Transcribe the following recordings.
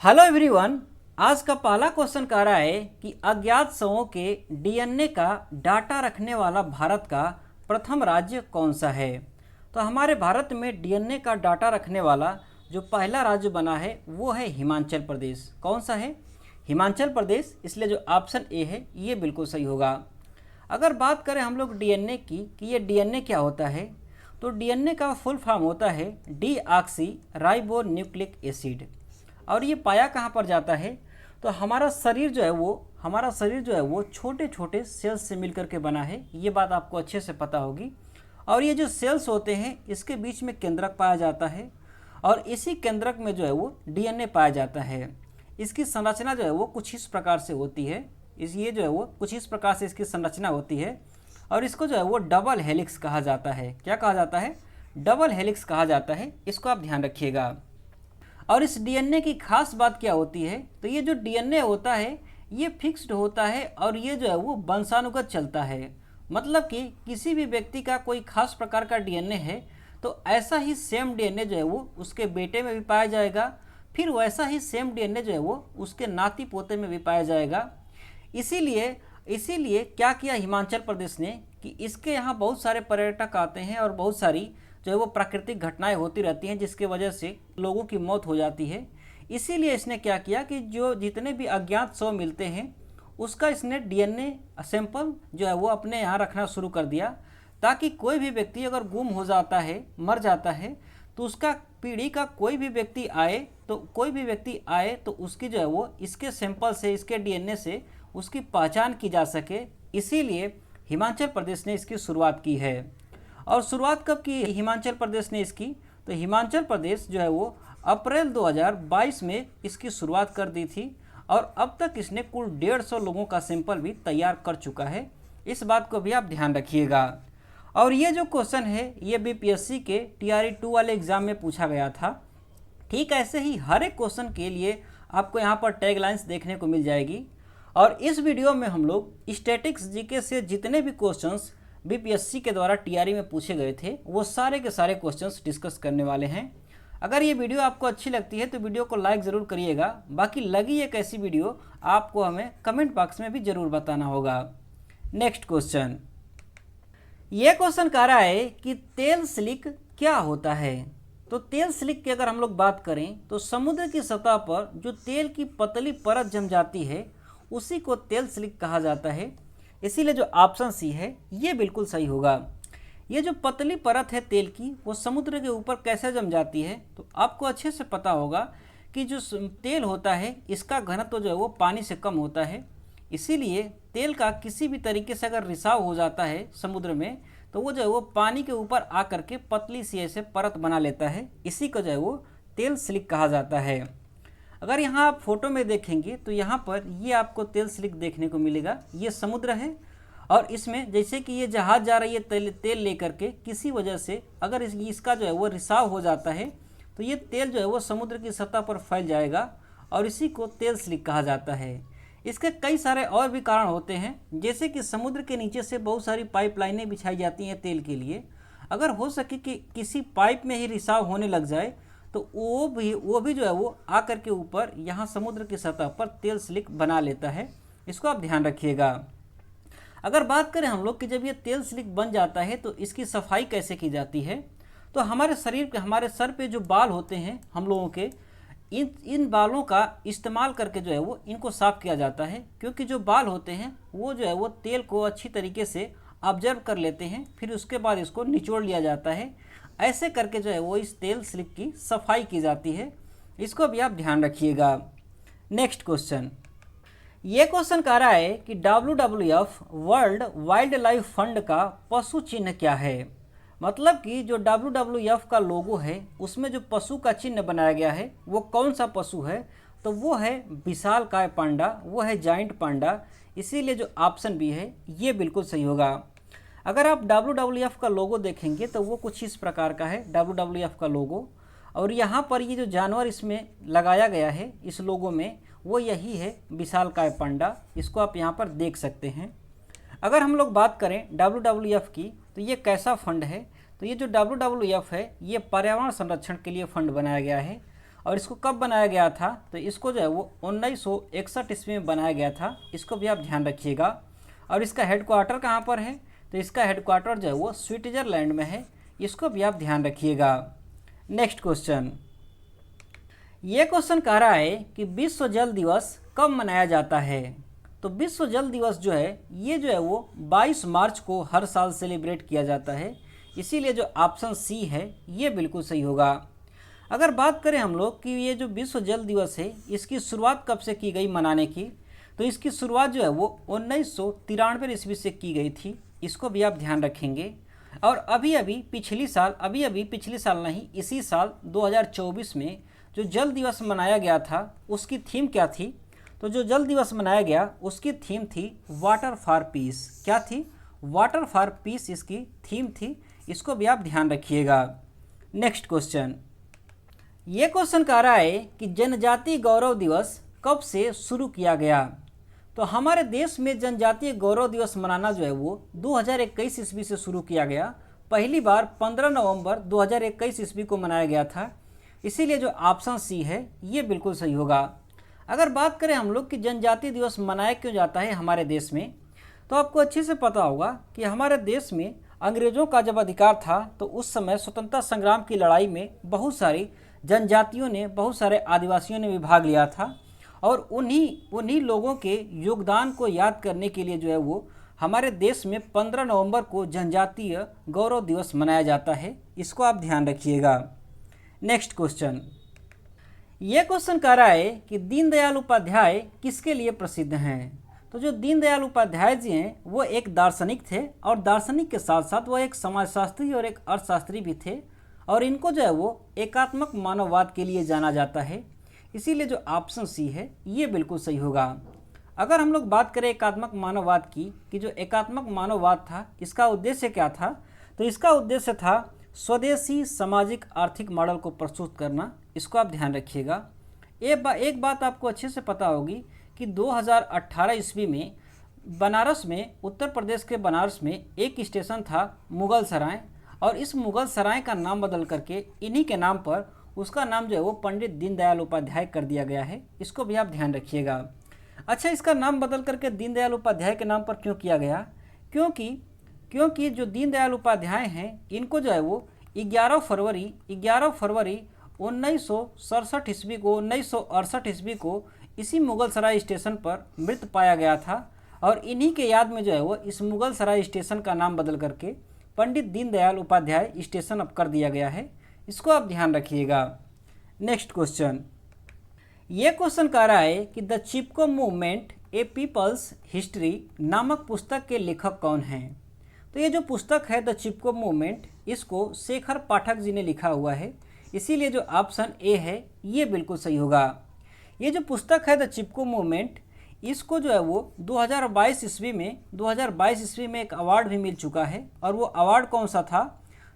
Hello everyone. आज का पहला क्वेश्चन कह रहा है कि अज्ञात शवों के डीएनए का डाटा रखने वाला भारत का प्रथम राज्य कौन सा है। तो हमारे भारत में डीएनए का डाटा रखने वाला जो पहला राज्य बना है वो है हिमाचल प्रदेश। कौन सा है? हिमाचल प्रदेश। इसलिए जो ऑप्शन ए है ये बिल्कुल सही होगा। अगर बात करें हम लोग डीएनए की कि ये डीएनए क्या होता है, तो डीएनए का फुल फॉर्म होता है डीऑक्सी राइबो न्यूक्लिक एसिड। और ये पाया कहाँ पर जाता है? तो हमारा शरीर जो है वो छोटे छोटे सेल्स से मिलकर के बना है। ये बात आपको अच्छे से पता होगी। और ये जो सेल्स होते हैं इसके बीच में केंद्रक पाया जाता है और इसी केंद्रक में जो है वो डीएनए पाया जाता है। इसकी संरचना जो है वो कुछ इस प्रकार से होती है। ये जो है वो कुछ इस प्रकार से इसकी संरचना होती है और इसको जो है वो डबल हेलिक्स कहा जाता है। क्या कहा जाता है? डबल हेलिक्स कहा जाता है। इसको आप ध्यान रखिएगा। और इस डीएनए की खास बात क्या होती है? तो ये जो डीएनए होता है ये फिक्स्ड होता है और ये जो है वो वंशानुगत चलता है। मतलब कि किसी भी व्यक्ति का कोई खास प्रकार का डीएनए है तो ऐसा ही सेम डीएनए जो है वो उसके बेटे में भी पाया जाएगा, फिर वैसा ही सेम डीएनए जो है वो उसके नाती पोते में भी पाया जाएगा। इसीलिए इसीलिए क्या किया हिमाचल प्रदेश ने कि इसके यहाँ बहुत सारे पर्यटक आते हैं और बहुत सारी जो है वो प्राकृतिक घटनाएं होती रहती हैं जिसके वजह से लोगों की मौत हो जाती है। इसीलिए इसने क्या किया कि जो जितने भी अज्ञात शव मिलते हैं उसका इसने डीएनए सैंपल जो है वो अपने यहाँ रखना शुरू कर दिया, ताकि कोई भी व्यक्ति अगर गुम हो जाता है, मर जाता है, तो उसका पीढ़ी का कोई भी व्यक्ति आए तो उसकी जो है वो इसके सैंपल से, इसके डीएनए से उसकी पहचान की जा सके। इसीलिए हिमाचल प्रदेश ने इसकी शुरुआत की है। और शुरुआत कब की हिमाचल प्रदेश ने इसकी? तो हिमाचल प्रदेश जो है वो अप्रैल 2022 में इसकी शुरुआत कर दी थी और अब तक इसने कुल 150 लोगों का सैंपल भी तैयार कर चुका है। इस बात को भी आप ध्यान रखिएगा। और ये जो क्वेश्चन है ये बीपीएससी के टीआरई 2 वाले एग्जाम में पूछा गया था। ठीक ऐसे ही हर एक क्वेश्चन के लिए आपको यहाँ पर टैगलाइंस देखने को मिल जाएगी। और इस वीडियो में हम लोग स्टैटिक्स जीके से जितने भी क्वेश्चंस बीपीएससी के द्वारा टीआरई में पूछे गए थे वो सारे के सारे क्वेश्चंस डिस्कस करने वाले हैं। अगर ये वीडियो आपको अच्छी लगती है तो वीडियो को लाइक ज़रूर करिएगा। बाकी लगी एक ऐसी वीडियो आपको हमें कमेंट बॉक्स में भी ज़रूर बताना होगा। Next question. ये क्वेश्चन कह रहा है कि तेल स्लिक क्या होता है। तो तेल स्लिक की अगर हम लोग बात करें तो समुद्र की सतह पर जो तेल की पतली परत जम जाती है उसी को तेल स्लिक कहा जाता है। इसीलिए जो ऑप्शन सी है ये बिल्कुल सही होगा। ये जो पतली परत है तेल की वो समुद्र के ऊपर कैसे जम जाती है? तो आपको अच्छे से पता होगा कि जो तेल होता है इसका घनत्व जो है वो पानी से कम होता है। इसीलिए तेल का किसी भी तरीके से अगर रिसाव हो जाता है समुद्र में तो वो जो है वो पानी के ऊपर आकर के पतली सी ऐसे परत बना लेता है। इसी को जो है वो तेल स्लिक कहा जाता है। अगर यहाँ आप फोटो में देखेंगे तो यहाँ पर ये आपको तेल स्लिक देखने को मिलेगा। ये समुद्र है और इसमें जैसे कि ये जहाज़ जा रही है तेल लेकर के, किसी वजह से अगर इसका जो है वो रिसाव हो जाता है तो ये तेल जो है वो समुद्र की सतह पर फैल जाएगा और इसी को तेल स्लिक कहा जाता है। इसके कई सारे और भी कारण होते हैं, जैसे कि समुद्र के नीचे से बहुत सारी पाइपलाइनें बिछाई जाती हैं तेल के लिए। अगर हो सके कि किसी पाइप में ही रिसाव होने लग जाए तो वो भी जो है वो आकर के ऊपर यहाँ समुद्र की सतह पर तेल स्लिक बना लेता है। इसको आप ध्यान रखिएगा। अगर बात करें हम लोग कि जब ये तेल स्लिक बन जाता है तो इसकी सफाई कैसे की जाती है, तो हमारे सर पे जो बाल होते हैं हम लोगों के, इन बालों का इस्तेमाल करके जो है वो इनको साफ़ किया जाता है। क्योंकि जो बाल होते हैं वो जो है वो तेल को अच्छी तरीके से ऑब्जर्व कर लेते हैं, फिर उसके बाद इसको निचोड़ लिया जाता है। ऐसे करके जो है वो इस तेल स्लिक की सफाई की जाती है। इसको भी आप ध्यान रखिएगा। Next question. ये क्वेश्चन कह रहा है कि WWF world wild life fund का पशु चिन्ह क्या है। मतलब कि जो WWF का लोगो है उसमें जो पशु का चिन्ह बनाया गया है वो कौन सा पशु है? तो वो है विशालकाय पांडा, वो है जाइंट पांडा। इसीलिए जो ऑप्शन बी है ये बिल्कुल सही होगा। अगर आप WWF का लोगो देखेंगे तो वो कुछ इस प्रकार का है WWF का लोगो। और यहाँ पर ये जो जानवर इसमें लगाया गया है इस लोगो में वो यही है विशालकाय पांडा। इसको आप यहाँ पर देख सकते हैं। अगर हम लोग बात करें WWF की तो ये कैसा फंड है? तो ये जो WWF है ये पर्यावरण संरक्षण के लिए फंड बनाया गया है और इसको कब बनाया गया था, तो इसको जो है वो 1961 ईस्वी में बनाया गया था। इसको भी आप ध्यान रखिएगा। और इसका हेडक्वार्टर कहाँ पर है, तो इसका हेडक्वार्टर जो है वो स्विट्ज़रलैंड में है। इसको भी आप ध्यान रखिएगा। नेक्स्ट क्वेश्चन, ये क्वेश्चन कह रहा है कि विश्व जल दिवस कब मनाया जाता है। तो विश्व जल दिवस जो है ये जो है वो 22 मार्च को हर साल सेलिब्रेट किया जाता है। इसीलिए जो ऑप्शन सी है ये बिल्कुल सही होगा। अगर बात करें हम लोग कि ये जो विश्व जल दिवस है इसकी शुरुआत कब से की गई मनाने की, तो इसकी शुरुआत जो है वो 1993 ईस्वी से की गई थी। इसको भी आप ध्यान रखेंगे। और अभी पिछली साल नहीं, इसी साल 2024 में जो जल दिवस मनाया गया था उसकी थीम क्या थी, तो जो जल दिवस मनाया गया उसकी थीम थी वाटर फॉर पीस। क्या थी, वाटर फॉर पीस इसकी थीम थी। इसको भी आप ध्यान रखिएगा। नेक्स्ट क्वेश्चन, ये क्वेश्चन कह रहा है कि जनजातीय गौरव दिवस कब से शुरू किया गया। तो हमारे देश में जनजातीय गौरव दिवस मनाना जो है वो 2021 ईस्वी से शुरू किया गया। पहली बार 15 नवंबर 2021 ईस्वी को मनाया गया था। इसीलिए जो ऑप्शन सी है ये बिल्कुल सही होगा। अगर बात करें हम लोग कि जनजातीय दिवस मनाया क्यों जाता है हमारे देश में, तो आपको अच्छे से पता होगा कि हमारे देश में अंग्रेज़ों का जब अधिकार था तो उस समय स्वतंत्रता संग्राम की लड़ाई में बहुत सारी जनजातियों ने, बहुत सारे आदिवासियों ने भी भाग लिया था। और उन्हीं लोगों के योगदान को याद करने के लिए जो है वो हमारे देश में 15 नवंबर को जनजातीय गौरव दिवस मनाया जाता है। इसको आप ध्यान रखिएगा। नेक्स्ट क्वेश्चन, ये क्वेश्चन कह रहा है कि दीनदयाल उपाध्याय किसके लिए प्रसिद्ध हैं। तो जो दीनदयाल उपाध्याय जी हैं वो एक दार्शनिक थे, और दार्शनिक के साथ साथ वो एक समाजशास्त्री और एक अर्थशास्त्री भी थे। और इनको जो है वो एकात्मक मानववाद के लिए जाना जाता है। इसीलिए जो ऑप्शन सी है ये बिल्कुल सही होगा। अगर हम लोग बात करें एकात्मक मानववाद की, कि जो एकात्मक मानववाद था इसका उद्देश्य क्या था, तो इसका उद्देश्य था स्वदेशी सामाजिक आर्थिक मॉडल को प्रस्तुत करना। इसको आप ध्यान रखिएगा। एक बात आपको अच्छे से पता होगी कि 2018 ईस्वी में बनारस में, उत्तर प्रदेश के बनारस में एक स्टेशन था मुगल सराय, और इस मुगल सराय का नाम बदल करके इन्हीं के नाम पर उसका नाम जो है वो पंडित दीनदयाल उपाध्याय कर दिया गया है। इसको भी आप ध्यान रखिएगा। अच्छा, इसका नाम बदल करके दीनदयाल उपाध्याय के नाम पर क्यों किया गया, क्योंकि जो दीनदयाल उपाध्याय हैं इनको जो है वो 11 फरवरी 1967 ईस्वी को इसी मुगल सराय स्टेशन पर मृत पाया गया था। और इन्हीं के याद में जो है वो इस मुगल सराय स्टेशन का नाम बदल करके पंडित दीनदयाल उपाध्याय स्टेशन अब कर दिया गया है। इसको आप ध्यान रखिएगा। नेक्स्ट क्वेश्चन, ये क्वेश्चन कह रहा है कि the Chipko movement a people's history नामक पुस्तक के लेखक कौन हैं। तो ये जो पुस्तक है द चिपको मूवमेंट, इसको शेखर पाठक जी ने लिखा हुआ है। इसीलिए जो ऑप्शन ए है ये बिल्कुल सही होगा। ये जो पुस्तक है द चिपको मूवमेंट, इसको जो है वो 2022 ईस्वी में एक अवार्ड भी मिल चुका है। और वो अवार्ड कौन सा था,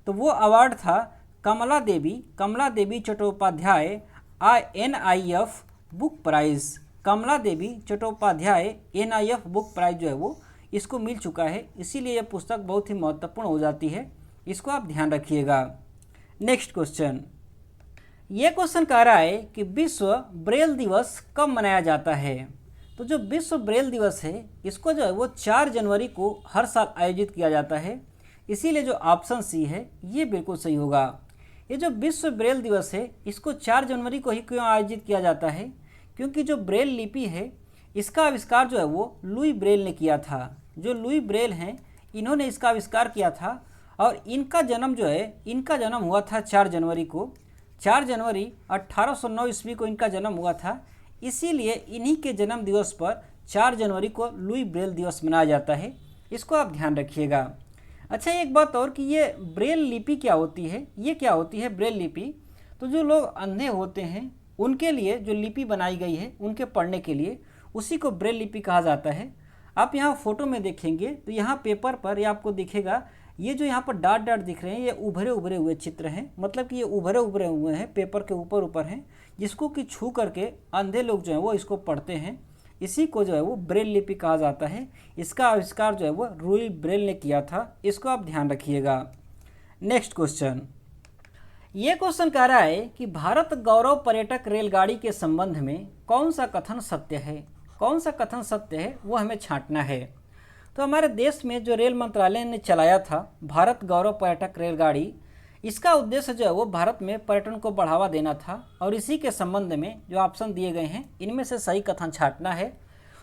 तो वो अवार्ड था कमला देवी चट्टोपाध्याय NIF बुक प्राइज़। कमला देवी चट्टोपाध्याय NIF बुक प्राइज़ जो है वो इसको मिल चुका है। इसीलिए यह पुस्तक बहुत ही महत्वपूर्ण हो जाती है। इसको आप ध्यान रखिएगा। नेक्स्ट क्वेश्चन, ये क्वेश्चन कह रहा है कि विश्व ब्रेल दिवस कब मनाया जाता है। तो जो विश्व ब्रेल दिवस है इसको जो है वो 4 जनवरी को हर साल आयोजित किया जाता है। इसीलिए जो ऑप्शन सी है ये बिल्कुल सही होगा। ये जो विश्व ब्रेल दिवस है इसको 4 जनवरी को ही क्यों आयोजित किया जाता है, क्योंकि जो ब्रेल लिपि है इसका आविष्कार जो है वो लुई ब्रेल ने किया था। जो लुई ब्रेल हैं इन्होंने इसका आविष्कार किया था। और इनका जन्म हुआ था 4 जनवरी को। 4 जनवरी 1809 ईस्वी को इनका जन्म हुआ था। इसीलिए इन्हीं के जन्म दिवस पर 4 जनवरी को लुई ब्रेल दिवस मनाया जाता है। इसको आप ध्यान रखिएगा। अच्छा, एक बात और कि ये ब्रेल लिपि क्या होती है, ये क्या होती है ब्रेल लिपि। तो जो लोग अंधे होते हैं उनके लिए जो लिपि बनाई गई है उनके पढ़ने के लिए, उसी को ब्रेल लिपि कहा जाता है। आप यहाँ फोटो में देखेंगे तो यहाँ पेपर पर ये आपको दिखेगा, ये जो यहाँ पर डॉट डॉट दिख रहे हैं ये उभरे हुए चित्र हैं। मतलब कि ये उभरे हुए हैं, पेपर के ऊपर हैं, जिसको कि छू करके अंधे लोग जो हैं वो इसको पढ़ते हैं। इसी को जो है वो ब्रेल लिपि कहा जाता है। इसका आविष्कार जो है वो लुई ब्रेल ने किया था। इसको आप ध्यान रखिएगा। नेक्स्ट क्वेश्चन, ये क्वेश्चन कह रहा है कि भारत गौरव पर्यटक रेलगाड़ी के संबंध में कौन सा कथन सत्य है। कौन सा कथन सत्य है वो हमें छांटना है। तो हमारे देश में जो रेल मंत्रालय ने चलाया था भारत गौरव पर्यटक रेलगाड़ी, इसका उद्देश्य जो है वो भारत में पर्यटन को बढ़ावा देना था और इसी के संबंध में जो ऑप्शन दिए गए हैं इनमें से सही कथन छांटना है।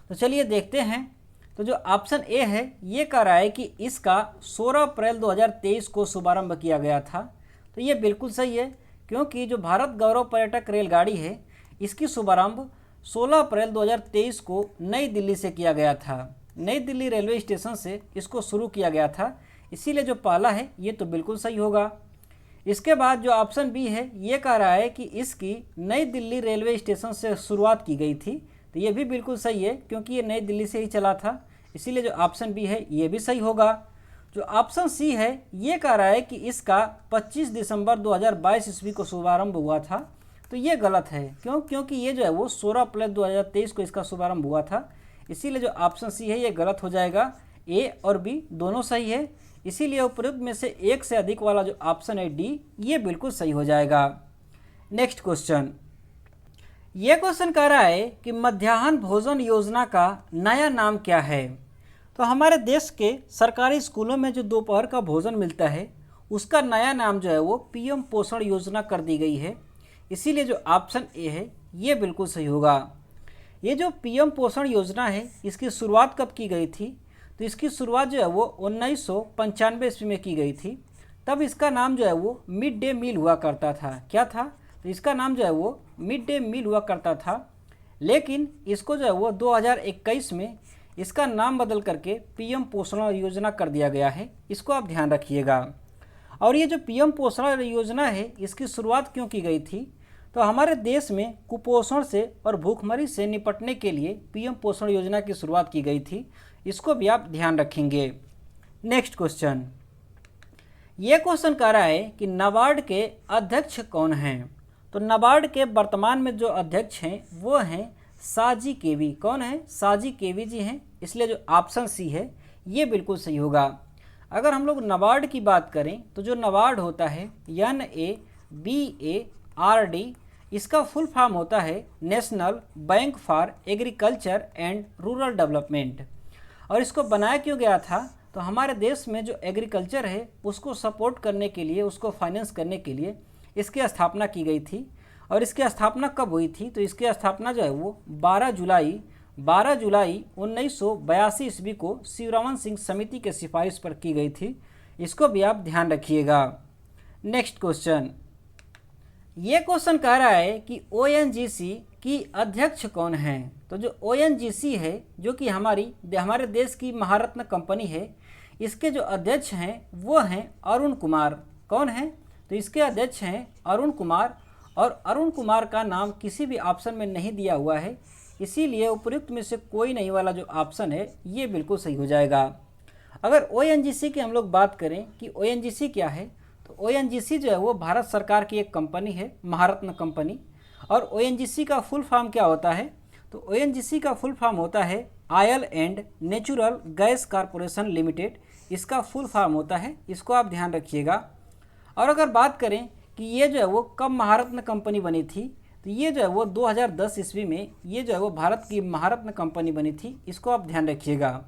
तो चलिए देखते हैं। तो जो ऑप्शन ए है ये कह रहा है कि इसका 16 अप्रैल 2023 को शुभारंभ किया गया था। तो ये बिल्कुल सही है, क्योंकि जो भारत गौरव पर्यटक रेलगाड़ी है इसकी शुभारंभ 16 अप्रैल 2023 को नई दिल्ली से किया गया था। नई दिल्ली रेलवे स्टेशन से इसको शुरू किया गया था, इसीलिए जो पहला है ये तो बिल्कुल सही होगा। इसके बाद जो ऑप्शन बी है ये कह रहा है कि इसकी नई दिल्ली रेलवे स्टेशन से शुरुआत की गई थी। तो ये भी बिल्कुल सही है, क्योंकि ये नई दिल्ली से ही चला था, इसीलिए जो ऑप्शन बी है ये भी सही होगा। जो ऑप्शन सी है ये कह रहा है कि इसका 25 दिसंबर 2022 ईस्वी को शुभारंभ हुआ था। तो ये गलत है, क्योंकि ये जो है वो 16 अप्रैल 2023 को इसका शुभारंभ हुआ था, इसीलिए जो ऑप्शन सी है ये गलत हो जाएगा। ए और बी दोनों सही है, इसीलिए उपयुक्त में से एक से अधिक वाला जो ऑप्शन है डी ये बिल्कुल सही हो जाएगा। Next question. ये क्वेश्चन कह रहा है कि मध्याह्न भोजन योजना का नया नाम क्या है। तो हमारे देश के सरकारी स्कूलों में जो दोपहर का भोजन मिलता है उसका नया नाम जो है वो पीएम पोषण योजना कर दी गई है, इसीलिए जो ऑप्शन ए है ये बिल्कुल सही होगा। ये जो पीएम पोषण योजना है इसकी शुरुआत कब की गई थी। तो इसकी शुरुआत जो है वो 1995 ईस्वी में की गई थी। तब इसका नाम जो है वो मिड डे मील हुआ करता था। क्या था? तो इसका नाम जो है वो मिड डे मील हुआ करता था, लेकिन इसको जो है वो 2021 में इसका नाम बदल करके पीएम पोषण योजना कर दिया गया है। इसको आप ध्यान रखिएगा। और ये जो पीएम पोषण योजना है इसकी शुरुआत क्यों की गई थी। तो हमारे देश में कुपोषण से और भूखमरी से निपटने के लिए पीएम पोषण योजना की शुरुआत की गई थी, इसको भी आप ध्यान रखेंगे। Next question. ये क्वेश्चन कह रहा है कि नाबार्ड के अध्यक्ष कौन हैं। तो नाबार्ड के वर्तमान में जो अध्यक्ष हैं वो हैं साजी केवी। कौन है? साजी केवी जी हैं, इसलिए जो ऑप्शन सी है ये बिल्कुल सही होगा। अगर हम लोग नाबार्ड की बात करें तो जो नाबार्ड होता है NABARD, इसका फुल फॉर्म होता है national bank for agriculture and rural development. और इसको बनाया क्यों गया था। तो हमारे देश में जो एग्रीकल्चर है उसको सपोर्ट करने के लिए, उसको फाइनेंस करने के लिए इसकी स्थापना की गई थी। और इसकी स्थापना कब हुई थी। तो इसकी स्थापना जो है वो 12 जुलाई 1982 ईस्वी को शिवरमन सिंह समिति के सिफारिश पर की गई थी। इसको भी आप ध्यान रखिएगा। Next question. ये क्वेश्चन कह रहा है कि ONGC की अध्यक्ष कौन है। तो जो ONGC है जो कि हमारे देश की महारत्न कंपनी है, इसके जो अध्यक्ष हैं वो हैं अरुण कुमार। कौन है? तो इसके अध्यक्ष हैं अरुण कुमार, और अरुण कुमार का नाम किसी भी ऑप्शन में नहीं दिया हुआ है, इसीलिए उपयुक्त में से कोई नहीं वाला जो ऑप्शन है ये बिल्कुल सही हो जाएगा। अगर ONGC की हम लोग बात करें कि ONGC क्या है, तो ONGC जो है वो भारत सरकार की एक कंपनी है, महारत्न कंपनी। और ONGC का फुल फॉर्म क्या होता है। तो ONGC का फुल फॉर्म होता है oil and natural gas corporation limited, इसका फुल फॉर्म होता है, इसको आप ध्यान रखिएगा। और अगर बात करें कि ये जो है वो कब महारत्न कंपनी बनी थी, तो ये जो है वो 2010 ईस्वी में ये जो है वो भारत की महारत्न कंपनी बनी थी, इसको आप ध्यान रखिएगा।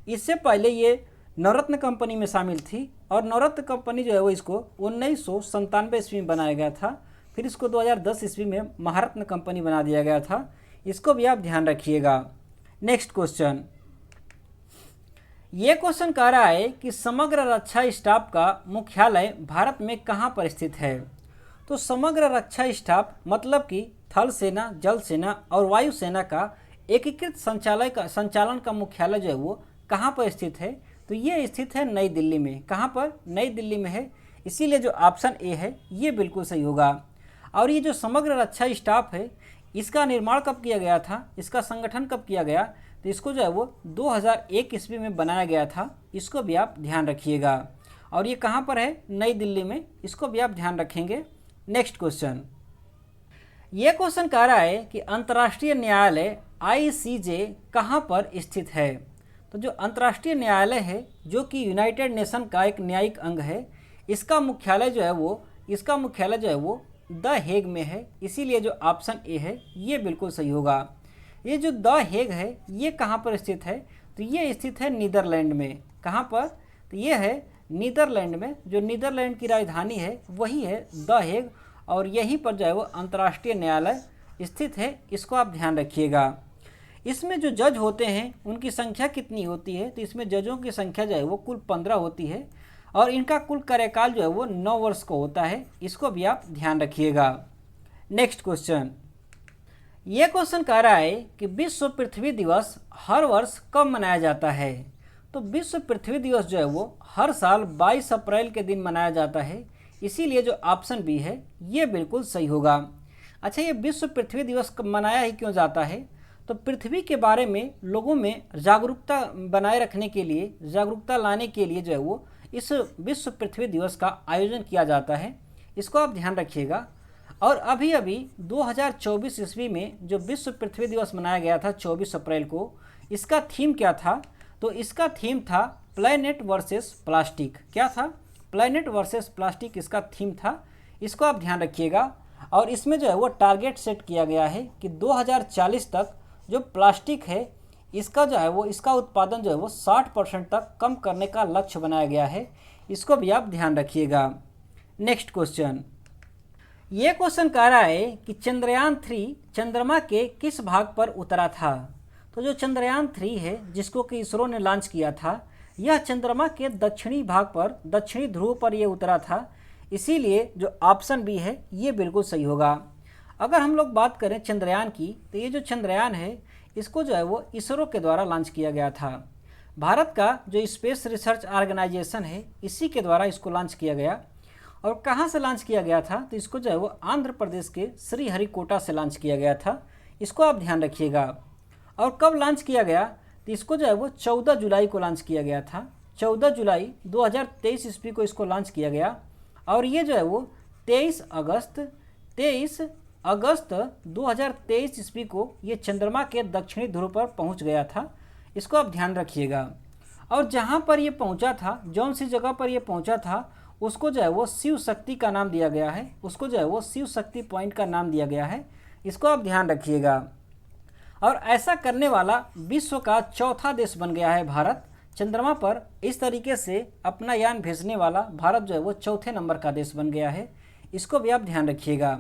इससे पहले ये नवरत्न कंपनी में शामिल थी, और नवरत्न कंपनी जो है वो इसको 1997 ईस्वी में बनाया गया था, फिर इसको 2010 ईस्वी में महारत्न कंपनी बना दिया गया था, इसको भी आप ध्यान रखिएगा। Next question. ये क्वेश्चन कह रहा है कि समग्र रक्षा स्टाफ का मुख्यालय भारत में कहाँ पर स्थित है। तो समग्र रक्षा स्टाफ मतलब कि थल सेना, जल सेना और वायु सेना का एकीकृत संचालन का मुख्यालय जो है वो कहाँ पर स्थित है। तो ये स्थित है नई दिल्ली में। कहाँ पर? नई दिल्ली में है, इसीलिए जो ऑप्शन ए है ये बिल्कुल सही होगा। और ये जो समग्र रक्षा स्टाफ है इसका निर्माण कब किया गया था, इसका संगठन कब किया गया। तो इसको जो है वो 2001 ईस्वी में बनाया गया था, इसको भी आप ध्यान रखिएगा। और ये कहाँ पर है? नई दिल्ली में, इसको भी आप ध्यान रखेंगे। Next question. ये क्वेश्चन कह रहा है कि अंतर्राष्ट्रीय न्यायालय ICJ कहाँ पर स्थित है। तो जो अंतर्राष्ट्रीय न्यायालय है जो कि यूनाइटेड नेशन का एक न्यायिक अंग है, इसका मुख्यालय जो है वो इसका मुख्यालय जो है वो द हेग में है, इसीलिए जो ऑप्शन ए है ये बिल्कुल सही होगा। ये जो द हेग है ये कहाँ पर स्थित है, तो ये स्थित है नीदरलैंड में। कहाँ पर, तो ये है नीदरलैंड में। जो नीदरलैंड की राजधानी है वही है द हेग, और यहीं पर जो है वो अंतर्राष्ट्रीय न्यायालय स्थित है, इसको आप ध्यान रखिएगा। इसमें जो जज होते हैं उनकी संख्या कितनी होती है, तो इसमें जजों की संख्या जो है वो कुल 15 होती है, और इनका कुल कार्यकाल जो है वो 9 वर्ष का होता है, इसको भी आप ध्यान रखिएगा। नेक्स्ट क्वेश्चन, ये क्वेश्चन कह रहा है कि विश्व पृथ्वी दिवस हर वर्ष कब मनाया जाता है। तो विश्व पृथ्वी दिवस जो है वो हर साल 22 अप्रैल के दिन मनाया जाता है, इसीलिए जो ऑप्शन बी है ये बिल्कुल सही होगा। अच्छा, ये विश्व पृथ्वी दिवस मनाया ही क्यों जाता है, तो पृथ्वी के बारे में लोगों में जागरूकता बनाए रखने के लिए, जागरूकता लाने के लिए जो है वो इस विश्व पृथ्वी दिवस का आयोजन किया जाता है, इसको आप ध्यान रखिएगा। और अभी अभी 2024 ईस्वी में जो विश्व पृथ्वी दिवस मनाया गया था 24 अप्रैल को, इसका थीम क्या था, तो इसका थीम था प्लैनेट वर्सेस प्लास्टिक। क्या था, प्लैनेट वर्सेस प्लास्टिक इसका थीम था, इसको आप ध्यान रखिएगा। और इसमें जो है वो टारगेट सेट किया गया है कि 2040 तक जो प्लास्टिक है इसका जो है वो, इसका उत्पादन जो है वो 60% तक कम करने का लक्ष्य बनाया गया है, इसको भी आप ध्यान रखिएगा। नेक्स्ट क्वेश्चन, ये क्वेश्चन कह रहा है कि चंद्रयान 3 चंद्रमा के किस भाग पर उतरा था। तो जो चंद्रयान 3 है जिसको कि इसरो ने लॉन्च किया था, यह चंद्रमा के दक्षिणी भाग पर, दक्षिणी ध्रुव पर यह उतरा था, इसीलिए जो ऑप्शन बी है ये बिल्कुल सही होगा। अगर हम लोग बात करें चंद्रयान की, तो ये जो चंद्रयान है इसको जो है वो इसरो के द्वारा लॉन्च किया गया था। भारत का जो स्पेस रिसर्च ऑर्गेनाइजेशन है इसी के द्वारा इसको लॉन्च किया गया। और कहाँ से लॉन्च किया गया था, तो इसको जो है वो आंध्र प्रदेश के श्रीहरिकोटा से लॉन्च किया गया था, इसको आप ध्यान रखिएगा। और कब लॉन्च किया गया, तो इसको जो है वो 14 जुलाई को लॉन्च किया गया था। 14 जुलाई 2023 ईस्वी को इसको लॉन्च किया गया, और ये जो है वो 23 अगस्त 2023 ईस्वी को ये चंद्रमा के दक्षिणी ध्रुव पर पहुंच गया था, इसको आप ध्यान रखिएगा। और जहां पर ये पहुंचा था, जौन सी जगह पर ये पहुंचा था, उसको जो है वो शिव शक्ति का नाम दिया गया है, उसको जो है वो शिव शक्ति पॉइंट का नाम दिया गया है, इसको आप ध्यान रखिएगा। और ऐसा करने वाला विश्व का चौथा देश बन गया है भारत। चंद्रमा पर इस तरीके से अपना यान भेजने वाला भारत जो है वो चौथे नंबर का देश बन गया है, इसको भी आप ध्यान रखिएगा।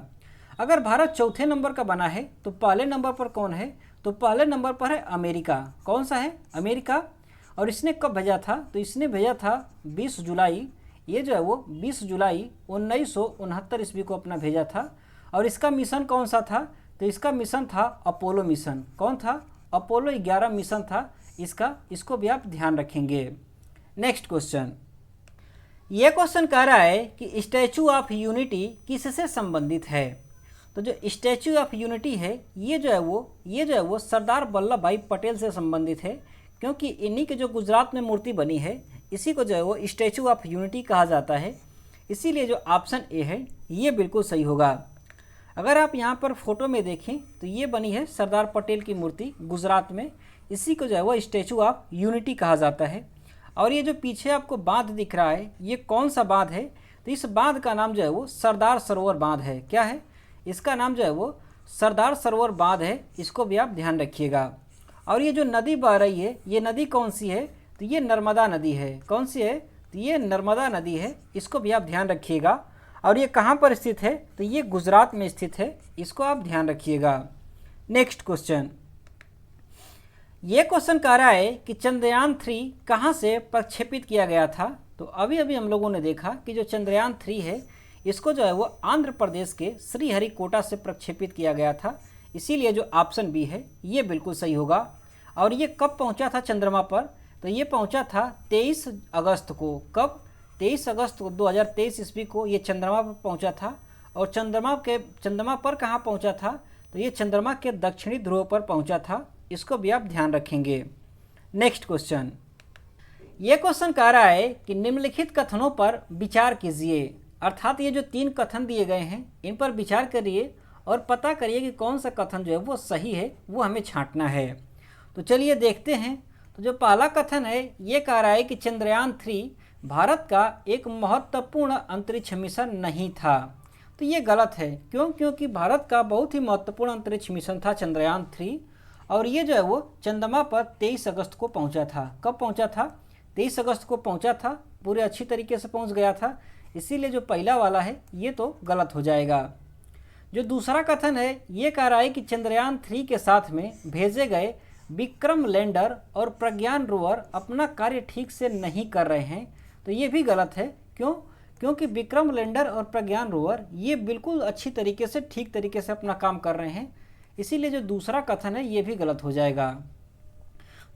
अगर भारत चौथे नंबर का बना है तो पहले नंबर पर कौन है, तो पहले नंबर पर है अमेरिका। कौन सा है, अमेरिका। और इसने कब भेजा था, तो इसने भेजा था 20 जुलाई, ये जो है वो 20 जुलाई 1969 ईस्वी को अपना भेजा था। और इसका मिशन कौन सा था, तो इसका मिशन था अपोलो मिशन। कौन था, अपोलो 11 मिशन था इसका, इसको भी आप ध्यान रखेंगे। नेक्स्ट क्वेश्चन, ये क्वेश्चन कह रहा है कि स्टैचू ऑफ यूनिटी किससे संबंधित है। तो जो स्टैचू ऑफ यूनिटी है ये जो है वो सरदार वल्लभ भाई पटेल से संबंधित है, क्योंकि इन्हीं के जो गुजरात में मूर्ति बनी है इसी को जो है वो स्टैचू ऑफ यूनिटी कहा जाता है, इसीलिए जो ऑप्शन ए है ये बिल्कुल सही होगा। अगर आप यहाँ पर फोटो में देखें तो ये बनी है सरदार पटेल की मूर्ति गुजरात में, इसी को जो है वो स्टैचू ऑफ यूनिटी कहा जाता है। और ये जो पीछे आपको बांध दिख रहा है ये कौन सा बांध है, तो इस बांध का नाम जो है वो सरदार सरोवर बांध है। क्या है, इसका नाम जो है वो सरदार सरोवर बांध है, इसको भी आप ध्यान रखिएगा। और ये जो नदी बह रही है ये नदी कौन सी है, तो ये नर्मदा नदी है। कौन सी है, तो ये नर्मदा नदी है, इसको भी आप ध्यान रखिएगा। और ये कहाँ पर स्थित है, तो ये गुजरात में स्थित है, इसको आप ध्यान रखिएगा। नेक्स्ट क्वेश्चन, ये क्वेश्चन कह रहा है कि चंद्रयान 3 कहाँ से प्रक्षेपित किया गया था। तो अभी अभी हम लोगों ने देखा कि जो चंद्रयान 3 है इसको जो है वो आंध्र प्रदेश के श्रीहरिकोटा से प्रक्षेपित किया गया था, इसीलिए जो ऑप्शन बी है ये बिल्कुल सही होगा। और ये कब पहुंचा था चंद्रमा पर, तो ये पहुंचा था 23 अगस्त को। कब, 23 अगस्त 2023 ईस्वी को ये चंद्रमा पर पहुंचा था। और चंद्रमा पर कहाँ पहुंचा था, तो ये चंद्रमा के दक्षिणी ध्रुव पर पहुंचा था, इसको भी आप ध्यान रखेंगे। नेक्स्ट क्वेश्चन, ये क्वेश्चन कह रहा है कि निम्नलिखित कथनों पर विचार कीजिए, अर्थात ये जो 3 कथन दिए गए हैं इन पर विचार करिए और पता करिए कि कौन सा कथन जो है वो सही है, वो हमें छांटना है। तो चलिए देखते हैं। तो जो पहला कथन है ये कह रहा है कि चंद्रयान 3 भारत का एक महत्वपूर्ण अंतरिक्ष मिशन नहीं था। तो ये गलत है। क्यों? क्योंकि भारत का बहुत ही महत्वपूर्ण अंतरिक्ष मिशन था चंद्रयान 3, और ये जो है वो चंद्रमा पर 23 अगस्त को पहुंचा था। कब पहुंचा था? 23 अगस्त को पहुंचा था, पूरे अच्छी तरीके से पहुंच गया था। इसीलिए जो पहला वाला है ये तो गलत हो जाएगा। जो दूसरा कथन है ये कह रहा है कि चंद्रयान 3 के साथ में भेजे गए विक्रम लैंडर और प्रज्ञान रोवर अपना कार्य ठीक से नहीं कर रहे हैं। तो ये भी गलत है। क्यों? क्योंकि विक्रम लैंडर और प्रज्ञान रोवर ये बिल्कुल अच्छी तरीके से, ठीक तरीके से अपना काम कर रहे हैं। इसीलिए जो दूसरा कथन है ये भी गलत हो जाएगा।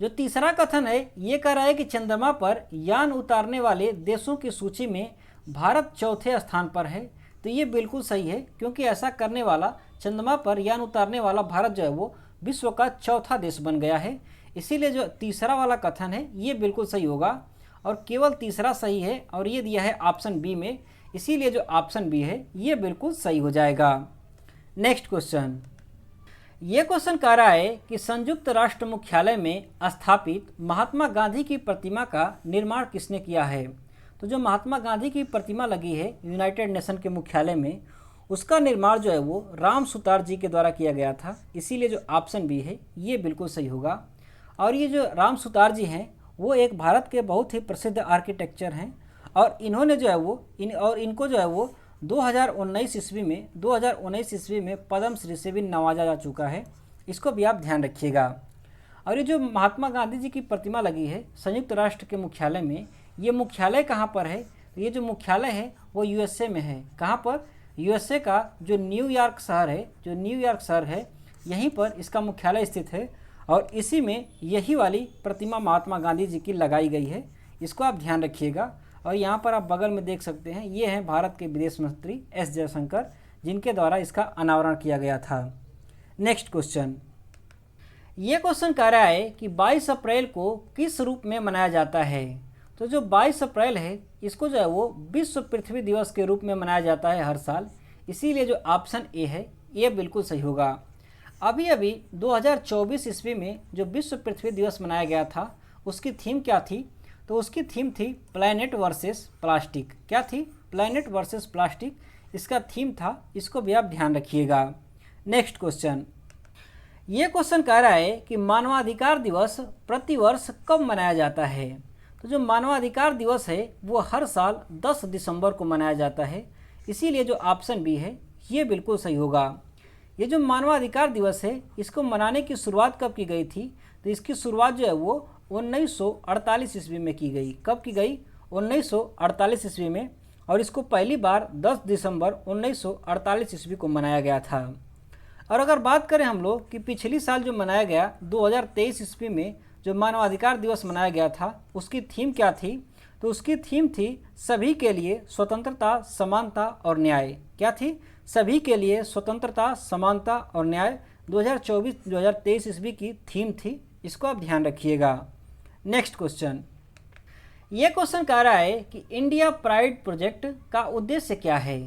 जो तीसरा कथन है ये कह रहा है कि चंद्रमा पर यान उतारने वाले देशों की सूची में भारत चौथे स्थान पर है। तो ये बिल्कुल सही है, क्योंकि ऐसा करने वाला, चंद्रमा पर यान उतारने वाला भारत जो है वो विश्व का चौथा देश बन गया है। इसीलिए जो तीसरा वाला कथन है ये बिल्कुल सही होगा, और केवल तीसरा सही है, और ये दिया है ऑप्शन बी में। इसीलिए जो ऑप्शन बी है ये बिल्कुल सही हो जाएगा। Next question. ये क्वेश्चन कह रहा है कि संयुक्त राष्ट्र मुख्यालय में स्थापित महात्मा गांधी की प्रतिमा का निर्माण किसने किया है? तो जो महात्मा गांधी की प्रतिमा लगी है यूनाइटेड नेशन के मुख्यालय में, उसका निर्माण जो है वो राम सुतार जी के द्वारा किया गया था। इसीलिए जो ऑप्शन बी है ये बिल्कुल सही होगा। और ये जो राम सुतार जी हैं वो एक भारत के बहुत ही प्रसिद्ध आर्किटेक्चर हैं, और इन्होंने जो है वो इनको जो है वो 2019 ईस्वी में पद्म श्री से भी नवाजा जा चुका है। इसको भी आप ध्यान रखिएगा। और ये जो महात्मा गांधी जी की प्रतिमा लगी है संयुक्त राष्ट्र के मुख्यालय में, ये मुख्यालय कहाँ पर है? ये जो मुख्यालय है वो यूएसए में है। कहाँ पर? यूएसए का जो न्यूयॉर्क शहर है यहीं पर इसका मुख्यालय स्थित है, और इसी में यही वाली प्रतिमा महात्मा गांधी जी की लगाई गई है। इसको आप ध्यान रखिएगा। और यहाँ पर आप बगल में देख सकते हैं, ये हैं भारत के विदेश मंत्री एस जयशंकर, जिनके द्वारा इसका अनावरण किया गया था। Next question. ये क्वेश्चन कह रहा है कि 22 अप्रैल को किस रूप में मनाया जाता है? तो जो 22 अप्रैल है इसको जो है वो विश्व पृथ्वी दिवस के रूप में मनाया जाता है हर साल। इसीलिए जो ऑप्शन ए है ये बिल्कुल सही होगा। अभी 2024 ईस्वी में जो विश्व पृथ्वी दिवस मनाया गया था उसकी थीम क्या थी? तो उसकी थीम थी प्लैनेट वर्सेस प्लास्टिक। क्या थी? प्लैनेट वर्सेस प्लास्टिक इसका थीम था। इसको भी आप ध्यान रखिएगा। Next question. ये क्वेश्चन कह रहा है कि मानवाधिकार दिवस प्रतिवर्ष कब मनाया जाता है? तो जो मानवाधिकार दिवस है वो हर साल 10 दिसंबर को मनाया जाता है। इसीलिए जो ऑप्शन बी है ये बिल्कुल सही होगा। ये जो मानवाधिकार दिवस है इसको मनाने की शुरुआत कब की गई थी? तो इसकी शुरुआत जो है वो 1948 ईस्वी में की गई। कब की गई? 1948 ईस्वी में। और इसको पहली बार 10 दिसंबर 1948 ईस्वी को मनाया गया था। और अगर बात करें हम लोग कि पिछली साल जो मनाया गया 2023 ईस्वी में जो मानवाधिकार दिवस मनाया गया था उसकी थीम क्या थी? तो उसकी थीम थी सभी के लिए स्वतंत्रता, समानता और न्याय। क्या थी? सभी के लिए स्वतंत्रता, समानता और न्याय 2024-2023 ईस्वी की थीम थी। इसको आप ध्यान रखिएगा। Next question. ये क्वेश्चन कह रहा है कि इंडिया प्राइड प्रोजेक्ट का उद्देश्य क्या है?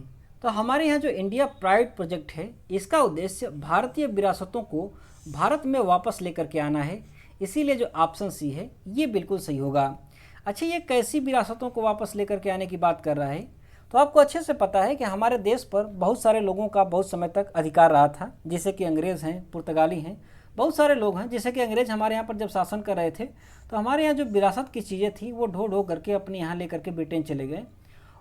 तो हमारे यहाँ जो इंडिया प्राइड प्रोजेक्ट है इसका उद्देश्य भारतीय विरासतों को भारत में वापस लेकर के आना है। इसीलिए जो ऑप्शन सी है ये बिल्कुल सही होगा। अच्छा, ये कैसी विरासतों को वापस लेकर के आने की बात कर रहा है? तो आपको अच्छे से पता है कि हमारे देश पर बहुत सारे लोगों का बहुत समय तक अधिकार रहा था, जैसे कि अंग्रेज़ हैं, पुर्तगाली हैं, बहुत सारे लोग हैं। जैसे कि अंग्रेज़ हमारे यहाँ पर जब शासन कर रहे थे तो हमारे यहाँ जो विरासत की चीज़ें थी वो ढो ढो करके अपने यहाँ लेकर के ब्रिटेन चले गए।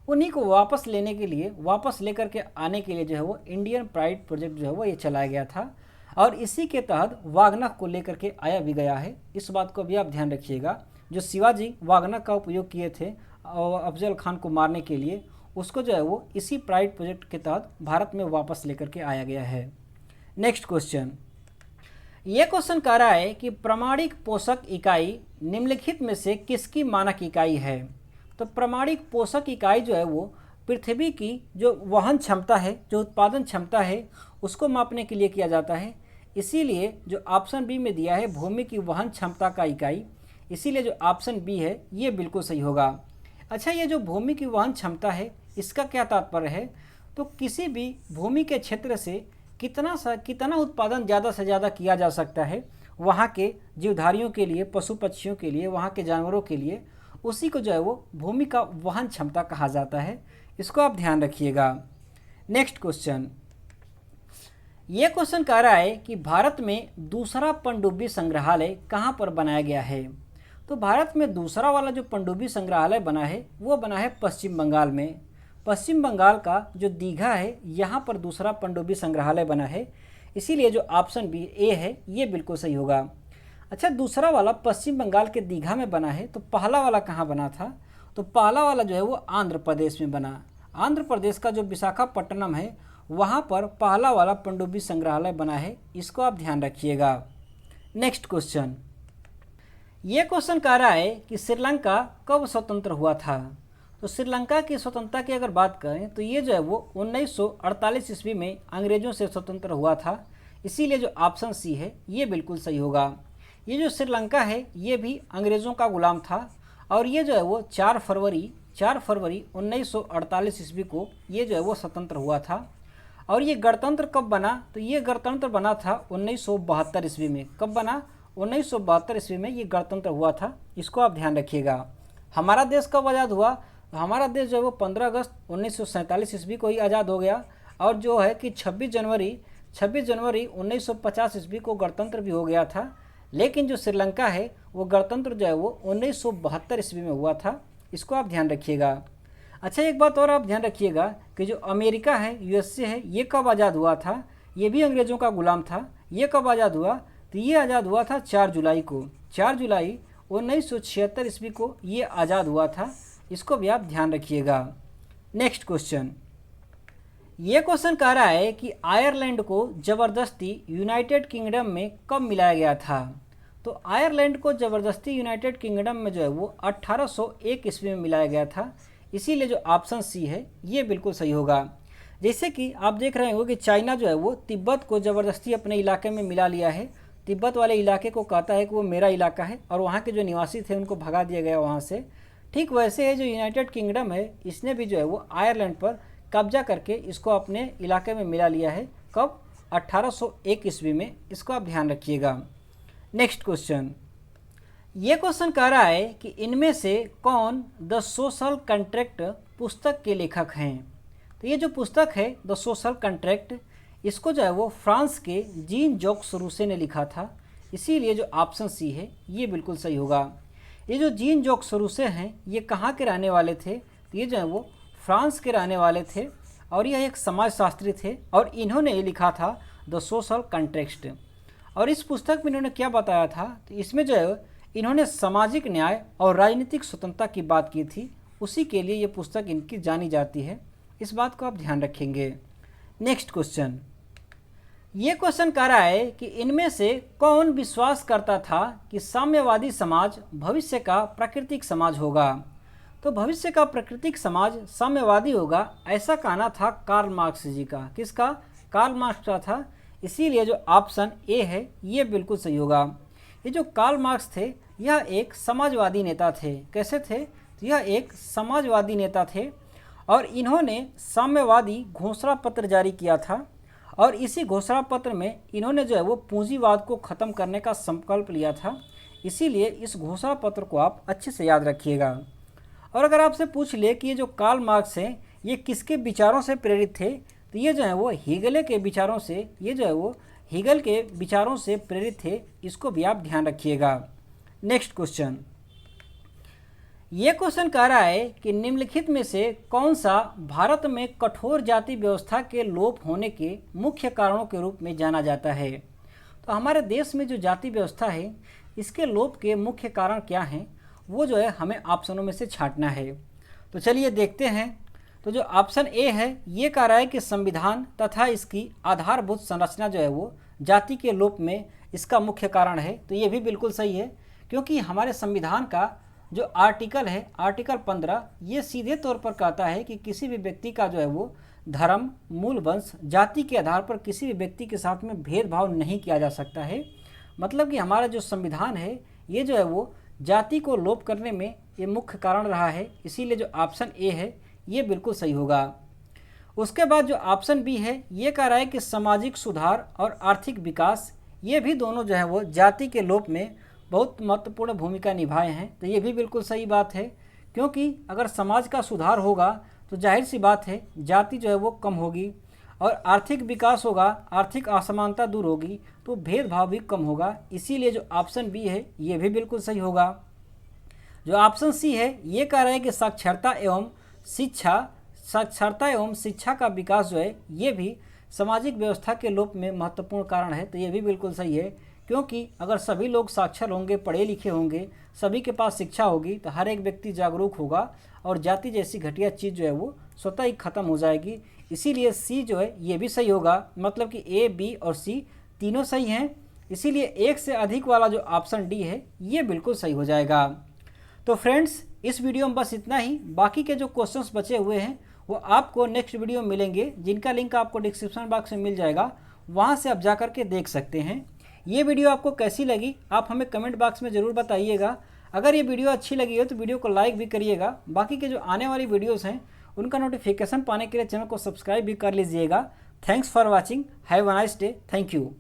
उन्हीं को वापस लेने के लिए, वापस लेकर के आने के लिए जो है वो इंडियन प्राइड प्रोजेक्ट जो है वो ये चलाया गया था, और इसी के तहत वागनर को लेकर के आया भी गया है। इस बात को भी आप ध्यान रखिएगा। जो शिवाजी वागनर का उपयोग किए थे और अफजल खान को मारने के लिए, उसको जो है वो इसी प्राइड प्रोजेक्ट के तहत भारत में वापस लेकर के आया गया है। Next question. ये क्वेश्चन कह रहा है कि प्रामाणिक पोषक इकाई निम्नलिखित में से किसकी मानक इकाई है? तो प्रामाणिक पोषक इकाई जो है वो पृथ्वी की जो वहन क्षमता है, जो उत्पादन क्षमता है, उसको मापने के लिए किया जाता है। इसीलिए जो ऑप्शन बी में दिया है भूमि की वहन क्षमता का इकाई, इसीलिए जो ऑप्शन बी है ये बिल्कुल सही होगा। अच्छा, ये जो भूमि की वहन क्षमता है इसका क्या तात्पर्य है? तो किसी भी भूमि के क्षेत्र से कितना उत्पादन ज़्यादा से ज़्यादा किया जा सकता है वहाँ के जीवधारियों के लिए, पशु पक्षियों के लिए, वहाँ के जानवरों के लिए, उसी को जो है वो भूमि का वहन क्षमता कहा जाता है। इसको आप ध्यान रखिएगा। नेक्स्ट क्वेश्चन, ये क्वेश्चन कह रहा है कि भारत में दूसरा पनडुब्बी संग्रहालय कहाँ पर बनाया गया है। तो भारत में दूसरा वाला जो पनडुब्बी संग्रहालय बना है वो बना है पश्चिम बंगाल में। पश्चिम बंगाल का जो दीघा है यहाँ पर दूसरा पनडुब्बी संग्रहालय बना है, इसीलिए जो ऑप्शन बी ए है ये बिल्कुल सही होगा। अच्छा, दूसरा वाला पश्चिम बंगाल के दीघा में बना है, तो पहला वाला कहाँ बना था? तो पहला वाला जो है वो आंध्र प्रदेश में बना। आंध्र प्रदेश का जो विशाखापट्टनम है वहाँ पर पहला वाला पनडुब्बी संग्रहालय बना है। इसको आप ध्यान रखिएगा। नेक्स्ट क्वेश्चन, ये क्वेश्चन कह रहा है कि श्रीलंका कब स्वतंत्र हुआ था। तो श्रीलंका की स्वतंत्रता की अगर बात करें तो ये जो है वो 1948 ईस्वी में अंग्रेज़ों से स्वतंत्र हुआ था। इसीलिए जो ऑप्शन सी है ये बिल्कुल सही होगा। ये जो श्रीलंका है ये भी अंग्रेज़ों का गुलाम था और ये जो है वो 4 फरवरी 1948 ईस्वी को ये जो है वो स्वतंत्र हुआ था। और ये गणतंत्र कब बना? तो ये गणतंत्र बना था 1972 ईस्वी में। कब बना? 1972 ईस्वी में ये गणतंत्र हुआ था। इसको आप ध्यान रखिएगा। हमारा देश कब आज़ाद हुआ? तो हमारा देश जो है वो 15 अगस्त 1947 ईस्वी को ही आज़ाद हो गया। और जो है कि 26 जनवरी 1950 ईस्वी को गणतंत्र भी हो गया था। लेकिन जो श्रीलंका है वो गणतंत्र जो है वो 1972 ईस्वी में हुआ था। इसको आप ध्यान रखिएगा। अच्छा, एक बात और आप ध्यान रखिएगा कि जो अमेरिका है, यूएसए है, ये कब आज़ाद हुआ था? ये भी अंग्रेज़ों का गुलाम था। ये कब आज़ाद हुआ? तो ये आज़ाद हुआ था 4 जुलाई को। 4 जुलाई 1976 ईस्वी को ये आज़ाद हुआ था। इसको भी आप ध्यान रखिएगा। नेक्स्ट क्वेश्चन, ये क्वेश्चन कह रहा है कि आयरलैंड को ज़बरदस्ती यूनाइटेड किंगडम में कब मिलाया गया था। तो आयरलैंड को ज़बरदस्ती यूनाइटेड किंगडम में जो है वो 1801 ईस्वी में मिलाया गया था। इसीलिए जो ऑप्शन सी है ये बिल्कुल सही होगा। जैसे कि आप देख रहे हो कि चाइना जो है वो तिब्बत को ज़बरदस्ती अपने इलाके में मिला लिया है। तिब्बत वाले इलाके को कहता है कि वो मेरा इलाका है और वहाँ के जो निवासी थे उनको भगा दिया गया वहाँ से। ठीक वैसे है जो यूनाइटेड किंगडम है, इसने भी जो है वो आयरलैंड पर कब्जा करके इसको अपने इलाके में मिला लिया है। कब? 1801 ईस्वी में। इसको आप ध्यान रखिएगा। नेक्स्ट क्वेश्चन, ये क्वेश्चन कह रहा है कि इनमें से कौन द सोशल कॉन्ट्रैक्ट पुस्तक के लेखक हैं। तो ये जो पुस्तक है द सोशल कॉन्ट्रैक्ट, इसको जो है वो फ्रांस के जीन जॉक्स रूसे ने लिखा था। इसीलिए जो ऑप्शन सी है ये बिल्कुल सही होगा। ये जो जीन जॉक्स रूसे हैं ये कहाँ के रहने वाले थे? तो ये जो है वो फ्रांस के रहने वाले थे और यह एक समाजशास्त्री थे और इन्होंने ये लिखा था द सोशल कॉन्ट्रैक्ट। और इस पुस्तक में इन्होंने क्या बताया था? तो इसमें जो है इन्होंने सामाजिक न्याय और राजनीतिक स्वतंत्रता की बात की थी। उसी के लिए ये पुस्तक इनकी जानी जाती है। इस बात को आप ध्यान रखेंगे। नेक्स्ट क्वेश्चन, ये क्वेश्चन कह रहा है कि इनमें से कौन विश्वास करता था कि साम्यवादी समाज भविष्य का प्राकृतिक समाज होगा। तो भविष्य का प्राकृतिक समाज साम्यवादी होगा, ऐसा कहना था कार्ल मार्क्स जी का। किसका? कार्ल मार्क्स का था। इसीलिए जो ऑप्शन ए है ये बिल्कुल सही होगा। ये जो कार्ल मार्क्स थे यह एक समाजवादी नेता थे। कैसे थे? तो यह एक समाजवादी नेता थे और इन्होंने साम्यवादी घोषणा पत्र जारी किया था और इसी घोषणा पत्र में इन्होंने जो है वो पूंजीवाद को ख़त्म करने का संकल्प लिया था। इसीलिए इस घोषणा पत्र को आप अच्छे से याद रखिएगा। और अगर आपसे पूछ ले कि ये जो कार्ल मार्क्स हैं ये किसके विचारों से प्रेरित थे, तो ये जो है वो हीगल के विचारों से, ये जो है वो हीगल के विचारों से प्रेरित थे। इसको भी आप ध्यान रखिएगा। नेक्स्ट क्वेश्चन, ये क्वेश्चन कह रहा है कि निम्नलिखित में से कौन सा भारत में कठोर जाति व्यवस्था के लोप होने के मुख्य कारणों के रूप में जाना जाता है। तो हमारे देश में जो जाति व्यवस्था है इसके लोप के मुख्य कारण क्या हैं, वो जो है हमें ऑप्शनों में से छांटना है। तो चलिए देखते हैं। तो जो ऑप्शन ए है ये कह रहा है कि संविधान तथा इसकी आधारभूत संरचना जो है वो जाति के लोप में इसका मुख्य कारण है। तो ये भी बिल्कुल सही है, क्योंकि हमारे संविधान का जो आर्टिकल है, आर्टिकल 15, ये सीधे तौर पर कहता है कि किसी भी व्यक्ति का जो है वो धर्म, मूल वंश, जाति के आधार पर किसी भी व्यक्ति के साथ में भेदभाव नहीं किया जा सकता है। मतलब कि हमारा जो संविधान है ये जो है वो जाति को लोप करने में ये मुख्य कारण रहा है। इसीलिए जो ऑप्शन ए है ये बिल्कुल सही होगा। उसके बाद जो ऑप्शन बी है ये कह रहा है कि सामाजिक सुधार और आर्थिक विकास, ये भी दोनों जो है वो जाति के लोप में बहुत महत्वपूर्ण भूमिका निभाए हैं। तो ये भी बिल्कुल सही बात है, क्योंकि अगर समाज का सुधार होगा तो जाहिर सी बात है जाति जो है वो कम होगी, और आर्थिक विकास होगा, आर्थिक असमानता दूर होगी, तो भेदभाव भी कम होगा। इसीलिए जो ऑप्शन बी है ये भी बिल्कुल सही होगा। जो ऑप्शन सी है ये कह रहा है कि साक्षरता एवं शिक्षा का विकास जो है ये भी सामाजिक व्यवस्था के लोप में महत्वपूर्ण कारण है। तो ये भी बिल्कुल सही है, क्योंकि अगर सभी लोग साक्षर होंगे, पढ़े लिखे होंगे, सभी के पास शिक्षा होगी, तो हर एक व्यक्ति जागरूक होगा और जाति जैसी घटिया चीज़ जो है वो स्वतः ही खत्म हो जाएगी। इसीलिए सी जो है ये भी सही होगा, मतलब कि ए, बी और सी तीनों सही हैं। इसीलिए एक से अधिक वाला जो ऑप्शन डी है ये बिल्कुल सही हो जाएगा। तो फ्रेंड्स, इस वीडियो में बस इतना ही। बाकी के जो क्वेश्चंस बचे हुए हैं वो आपको नेक्स्ट वीडियो में मिलेंगे, जिनका लिंक आपको डिस्क्रिप्शन बॉक्स में मिल जाएगा, वहाँ से आप जा कर के देख सकते हैं। ये वीडियो आपको कैसी लगी आप हमें कमेंट बॉक्स में ज़रूर बताइएगा। अगर ये वीडियो अच्छी लगी हो तो वीडियो को लाइक भी करिएगा। बाकी के जो आने वाली वीडियोज़ हैं उनका नोटिफिकेशन पाने के लिए चैनल को सब्सक्राइब भी कर लीजिएगा। Thanks for watching, have a nice day, thank you.